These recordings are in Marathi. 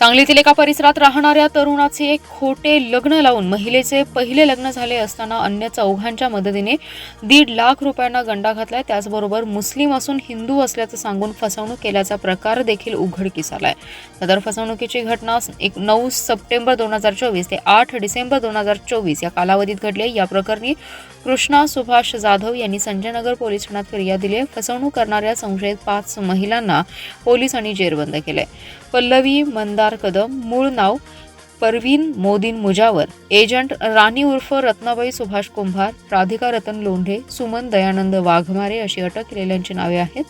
सांगलीतील एका परिसरात राहणाऱ्या तरुणाचे एक खोटे लग्न लावून महिलेचे पहिले लग्न झाले असताना अन्य चौघांच्या मदतीने 1.5 लाख रुपयांना गंडा घातलाय. त्याचबरोबर मुस्लिम असून हिंदू असल्याचं सांगून फसवणूक केल्याचा प्रकार देखील उघडकीस आलाय. सदर फसवणुकीची घटना 9 सप्टेंबर 2024 ते 8 डिसेंबर 2024 या कालावधीत घडली. या प्रकरणी कृष्णा सुभाष जाधव यांनी संजयनगर पोलीस ठाण्यात फिर्याद दिली आहे. फसवणूक करणाऱ्या संशयित 5 महिलांना पोलिसांनी जेरबंद केले. पल्लवी मंदार कदम, मूळ नाव परवीन मोदीन मुजावर, एजंट राणी उर्फ रत्नाबाई सुभाष कुंभार, राधिका रतन लोंढे, सुमन दयानंद वाघमारे अशी अटक केलेल्यांची नावे आहेत.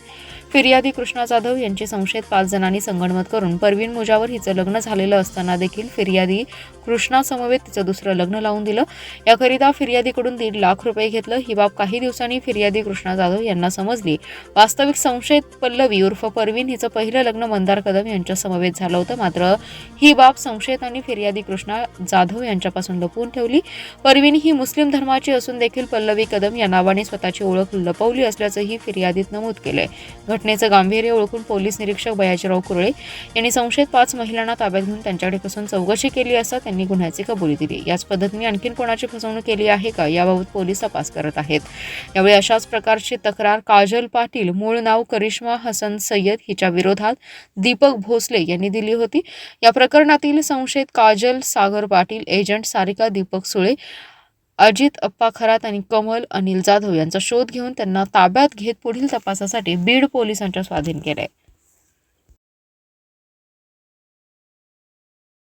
फिर्यादी कृष्णा जाधव यांची संशयित 5 जणांनी संगनमत करून परवीन मुजावर हिचं लग्न झालेलं असताना देखील फिर्यादी कृष्णा समवेत तिचं दुसरं लग्न लावून दिलं. याकरिता फिर्यादीकडून 1.5 लाख रुपये घेतलं. ही बाब काही दिवसांनी फिर्यादी कृष्णा जाधव यांना समजली. वास्तविक संशयित पल्लवी उर्फ परवीन हिचं पहिलं लग्न मंदार कदम यांच्या समवेत झालं होतं. मात्र ही बाब संशयितांनी फिर्यादी कृष्णा जाधव यांच्यापासून लपवून ठेवली. परवीन ही मुस्लिम धर्माची असून देखील पल्लवी कदम या नावाने स्वतःची ओळख लपवली असल्याचंही फिर्यादीत नमूद केलंय. घटनेचं गांभीर्य ओळखून पोलीस निरीक्षक बयाजीराव कुरळे यांनी संशयित 5 महिलांना ताब्यात घेऊन त्यांच्याकडे कसून चौकशी केली असता त्यांनी गुन्ह्याची कबुली दिली. याच पद्धतीने आणखीन कोणाची फसवणूक केली आहे का याबाबत पोलीस तपास करत आहेत. यावेळी अशाच प्रकारची तक्रार काजल पाटील, मूळ नाव करिश्मा हसन सय्यद हिच्या विरोधात दीपक भोसले यांनी दिली होती. या प्रकरणातील संशयित काजल सागर पाटील, एजंट सारिका दीपक सुळे, अजित अप्पा खरात आणि कमल अनिल जाधव यांचा शोध घेऊन त्यांना ताब्यात घेत पुढील तपासासाठी बीड पोलिसांच्या स्वाधीन केलंय.